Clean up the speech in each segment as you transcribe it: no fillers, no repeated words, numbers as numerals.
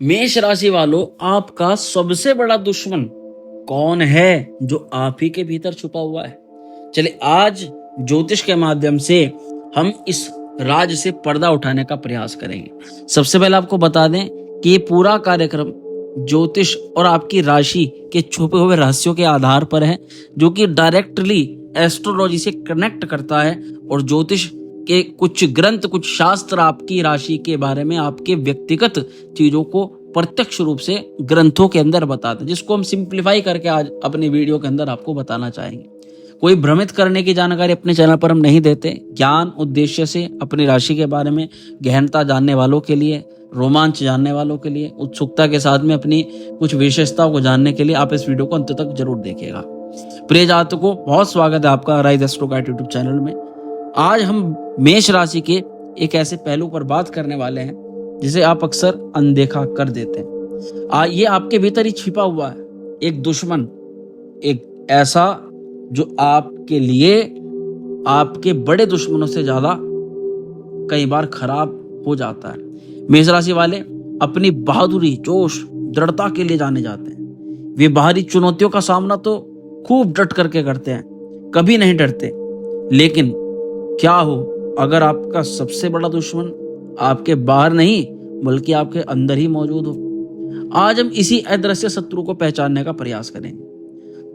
मेष राशि वालों, आपका सबसे बड़ा दुश्मन कौन है जो आप ही के भीतर छुपा हुआ है? चलिए आज ज्योतिष के माध्यम से हम इस राज से पर्दा उठाने का प्रयास करेंगे। सबसे पहले आपको बता दें कि ये पूरा कार्यक्रम ज्योतिष और आपकी राशि के छुपे हुए रहस्यों के आधार पर है, जो कि डायरेक्टली एस्ट्रोलॉजी से कनेक्ट करता है और ज्योतिष के कुछ ग्रंथ, कुछ शास्त्र आपकी राशि के बारे में, आपके व्यक्तिगत चीजों को प्रत्यक्ष रूप से ग्रंथों के अंदर बताते हैं, जिसको हम सिंप्लीफाई करके आज अपनी वीडियो के अंदर आपको बताना चाहेंगे। कोई भ्रमित करने की जानकारी अपने चैनल पर हम नहीं देते। ज्ञान उद्देश्य से अपनी राशि के बारे में गहनता जानने वालों के लिए, रोमांच जानने वालों के लिए, उत्सुकता के साथ में अपनी कुछ विशेषताओं को जानने के लिए आप इस वीडियो को अंत तक जरूर देखिएगा। प्रिय जातकों, बहुत स्वागत है आपका rise astro guide YouTube channel में। आज हम मेष राशि के एक ऐसे पहलू पर बात करने वाले हैं जिसे आप अक्सर अनदेखा कर देते हैं। ये आपके भीतर ही छिपा हुआ है एक दुश्मन, एक ऐसा जो आपके लिए आपके बड़े दुश्मनों से ज्यादा कई बार खराब हो जाता है। मेष राशि वाले अपनी बहादुरी, जोश, दृढ़ता के लिए जाने जाते हैं। वे बाहरी चुनौतियों का सामना तो खूब डट करके करते हैं, कभी नहीं डरते। लेकिन क्या हो अगर आपका सबसे बड़ा दुश्मन आपके बाहर नहीं बल्कि आपके अंदर ही मौजूद हो? आज हम इसी अदृश्य शत्रु को पहचानने का प्रयास करेंगे।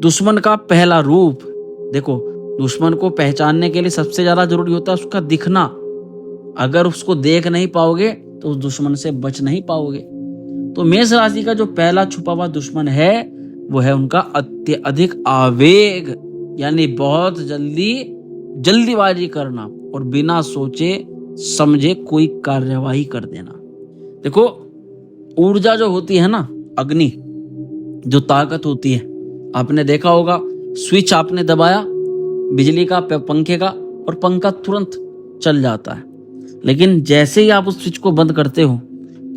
दुश्मन का पहला रूप देखो। दुश्मन को पहचानने के लिए सबसे ज्यादा जरूरी होता है उसका दिखना। अगर उसको देख नहीं पाओगे तो उस दुश्मन से बच नहीं पाओगे। तो मेष राशि का जो पहला छुपा हुआ दुश्मन है वो है उनका अत्यधिक आवेग, यानी बहुत जल्दीबाजी करना और बिना सोचे समझे कोई कार्यवाही कर देना। देखो, ऊर्जा जो होती है ना, अग्नि जो ताकत होती है, आपने देखा होगा स्विच आपने दबाया बिजली का, पंखे का, और पंखा तुरंत चल जाता है। लेकिन जैसे ही आप उस स्विच को बंद करते हो,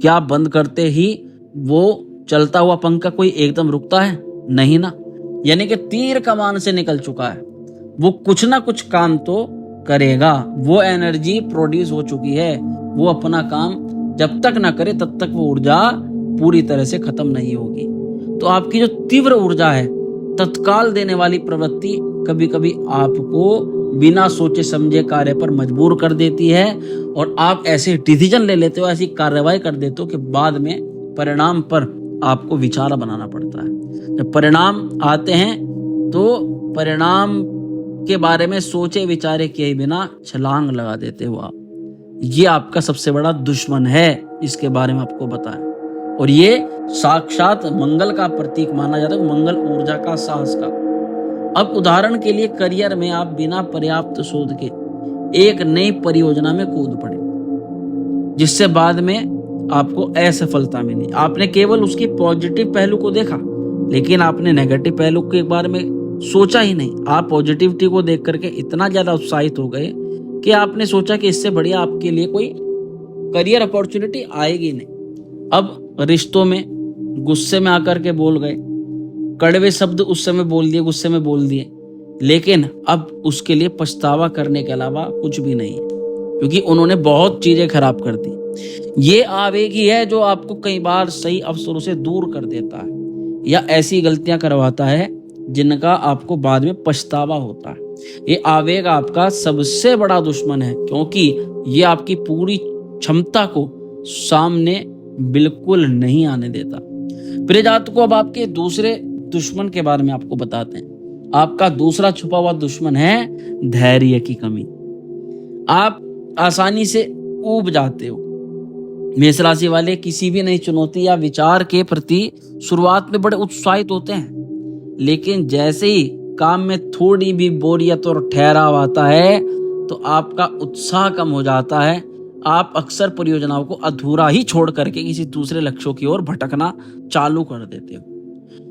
क्या बंद करते ही वो चलता हुआ पंखा कोई एकदम रुकता है? नहीं ना। यानी कि तीर कमान से निकल चुका है, वो कुछ ना कुछ काम तो करेगा। वो एनर्जी प्रोड्यूस हो चुकी है, वो अपना काम जब तक ना करे तब तक वो ऊर्जा पूरी तरह से खत्म नहीं होगी। तो आपकी जो तीव्र ऊर्जा है, तत्काल देने वाली प्रवृत्ति कभी कभी आपको बिना सोचे समझे कार्य पर मजबूर कर देती है और आप ऐसे डिसीजन ले लेते हो, ऐसी कार्रवाई कर देते हो कि बाद में परिणाम पर आपको विचार बनाना पड़ता है। जब परिणाम आते हैं तो परिणाम के बारे में सोचे विचारे किए बिना छलांग लगा देते हो आप। ये आपका सबसे बड़ा दुश्मन है, इसके बारे में आपको बताएं। और ये साक्षात मंगल का प्रतीक माना जाता है, मंगल ऊर्जा का, साहस का। अब उदाहरण के लिए करियर में आप बिना पर्याप्त शोध के एक नई परियोजना में कूद पड़े, जिससे बाद में आपको असफलता मिली। आपने केवल उसकी पॉजिटिव पहलू को देखा, लेकिन आपने नेगेटिव पहलू के बारे में सोचा ही नहीं। आप पॉजिटिविटी को देख करके इतना ज्यादा उत्साहित हो गए कि आपने सोचा कि इससे बढ़िया आपके लिए कोई करियर अपॉर्चुनिटी आएगी नहीं। अब रिश्तों में गुस्से में आकर के बोल गए, कड़वे शब्द उस समय बोल दिए, गुस्से में बोल दिए, लेकिन अब उसके लिए पछतावा करने के अलावा कुछ भी नहीं है, क्योंकि उन्होंने बहुत चीजें खराब कर दी। ये आवेग ही है जो आपको कई बार सही अवसरों से दूर कर देता है या ऐसी गलतियां करवाता है जिनका आपको बाद में पछतावा होता है। ये आवेग आपका सबसे बड़ा दुश्मन है, क्योंकि ये आपकी पूरी क्षमता को सामने बिल्कुल नहीं आने देता। प्रिय जातकों, अब आपके दूसरे दुश्मन के बारे में आपको बताते हैं। आपका दूसरा छुपा हुआ दुश्मन है धैर्य की कमी। आप आसानी से ऊब जाते हो। मेष राशि वाले किसी भी नई चुनौती या विचार के प्रति शुरुआत में बड़े उत्साहित होते हैं, लेकिन जैसे ही काम में थोड़ी भी बोरियत और ठहराव आता है तो आपका उत्साह कम हो जाता है। आप अक्सर परियोजनाओं को अधूरा ही छोड़ करके किसी दूसरे लक्ष्यों की ओर भटकना चालू कर देते हो,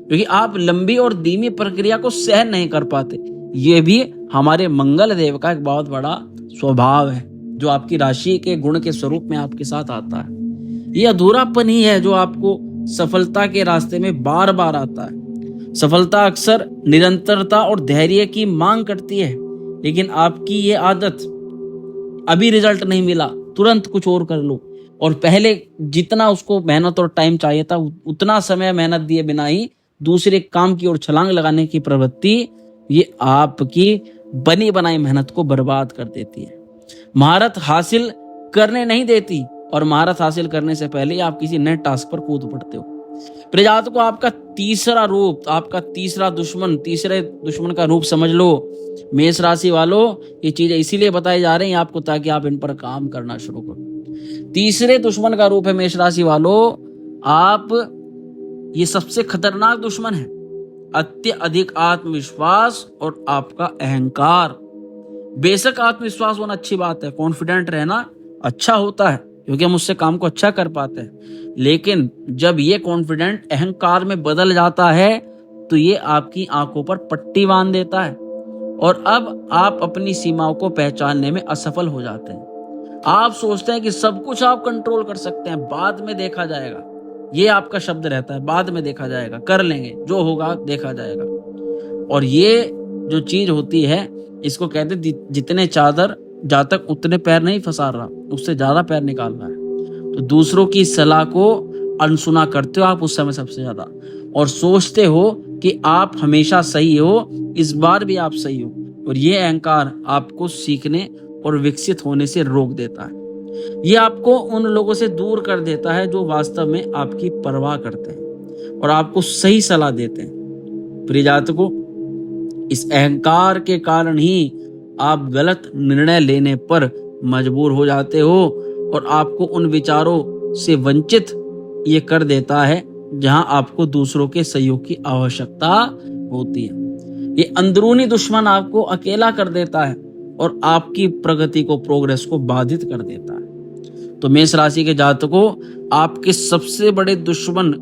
क्योंकि आप लंबी और धीमी प्रक्रिया को सहन नहीं कर पाते। ये भी हमारे मंगल देव का एक बहुत बड़ा स्वभाव है, जो आपकी राशि के गुण के स्वरूप में आपके साथ आता है। ये अधूरापन ही है जो आपको सफलता के रास्ते में बार बार आता है। सफलता अक्सर निरंतरता और धैर्य की मांग करती है, लेकिन आपकी ये आदत, अभी रिजल्ट नहीं मिला तुरंत कुछ और कर लो, और पहले जितना उसको मेहनत और टाइम चाहिए था उतना समय मेहनत दिए बिना ही दूसरे काम की ओर छलांग लगाने की प्रवृत्ति ये आपकी बनी बनाई मेहनत को बर्बाद कर देती है। महारत हासिल करने नहीं देती और महारत हासिल करने से पहले ही आप किसी नए टास्क पर कूद पड़ते हो। प्रजात को आपका तीसरा रूप, आपका तीसरे दुश्मन का रूप समझ लो। मेष राशि वालों, ये चीजें इसीलिए बताई जा रही हैं आपको ताकि आप इन पर काम करना शुरू करो। तीसरे दुश्मन का रूप है मेष राशि वालों, आप ये सबसे खतरनाक दुश्मन है, अत्यधिक आत्मविश्वास और आपका अहंकार। बेशक आत्मविश्वास होना अच्छी बात है, कॉन्फिडेंट रहना अच्छा होता है क्योंकि हम उससे काम को अच्छा कर पाते हैं, लेकिन जब ये कॉन्फिडेंट अहंकार में बदल जाता है तो ये आपकी आंखों पर पट्टी बांध देता है और अब आप अपनी सीमाओं को पहचानने में असफल हो जाते हैं। आप सोचते हैं कि सब कुछ आप कंट्रोल कर सकते हैं, बाद में देखा जाएगा, ये आपका शब्द रहता है, बाद में देखा जाएगा, कर लेंगे, जो होगा देखा जाएगा। और ये जो चीज होती है इसको कहते जितने चादर जहाँ तक उतने पैर नहीं फंसा रहा, उससे ज्यादा पैर निकाल रहा है। तो दूसरों की सलाह को अनसुना करते हो आप उस समय सबसे ज्यादा, और सोचते हो कि आप हमेशा सही हो, इस बार भी आप सही हो, और ये अहंकार आपको सीखने और विकसित होने से रोक देता है। ये आपको उन लोगों से दूर कर देता है जो वास्तव में आपकी परवाह करते हैं और आपको सही सलाह देते हैं। प्रिय जातकों, इस अहंकार के कारण ही आप गलत निर्णय लेने पर मजबूर हो जाते हो और आपको उन विचारों से वंचित ये कर देता है जहां आपको दूसरों के सहयोग की आवश्यकता होती है। ये अंदरूनी दुश्मन आपको अकेला कर देता है और आपकी प्रगति को, प्रोग्रेस को बाधित कर देता है। तो मेष राशि के जातकों, आपके सबसे बड़े दुश्मन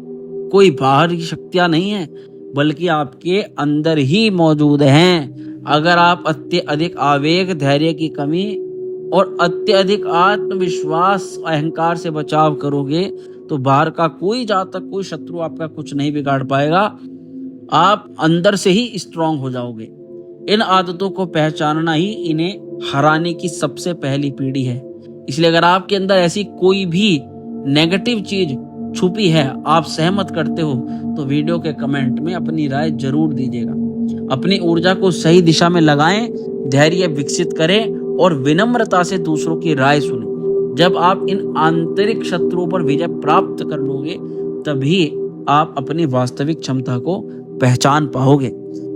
कोई बाहरी शक्तियां नहीं है बल्कि आपके अंदर ही मौजूद हैं। अगर आप अत्यधिक आवेग, धैर्य की कमी और अत्यधिक आत्मविश्वास, अहंकार से बचाव करोगे तो बाहर का कोई जातक, कोई शत्रु आपका कुछ नहीं बिगाड़ पाएगा। आप अंदर से ही स्ट्रांग हो जाओगे। इन आदतों को पहचानना ही इन्हें हराने की सबसे पहली पीढ़ी है। इसलिए अगर आपके अंदर ऐसी कोई भी नेगेटिव चीज छुपी है, आप सहमत करते हो, तो वीडियो के कमेंट में अपनी राय जरूर दीजिएगा। अपनी ऊर्जा को सही दिशा में लगाएं, धैर्य विकसित करें और विनम्रता से दूसरों की राय सुनें। जब आप इन आंतरिक शत्रुओं पर विजय प्राप्त कर लोगे तभी आप अपनी वास्तविक क्षमता को पहचान पाओगे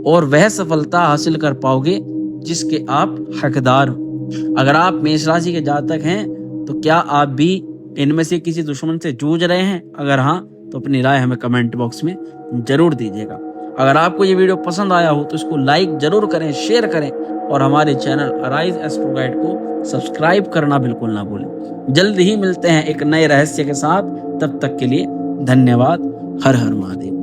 और वह सफलता हासिल कर पाओगे जिसके आप हकदार हो। अगर आप मेष राशि के जातक हैं तो क्या आप भी इनमें से किसी दुश्मन से जूझ रहे हैं? अगर हाँ, तो अपनी राय हमें कमेंट बॉक्स में जरूर दीजिएगा। अगर आपको ये वीडियो पसंद आया हो तो इसको लाइक जरूर करें, शेयर करें और हमारे चैनल अराइज एस्ट्रो गाइड को सब्सक्राइब करना बिल्कुल ना भूलें। जल्द ही मिलते हैं एक नए रहस्य के साथ, तब तक के लिए धन्यवाद। हर हर महादेव।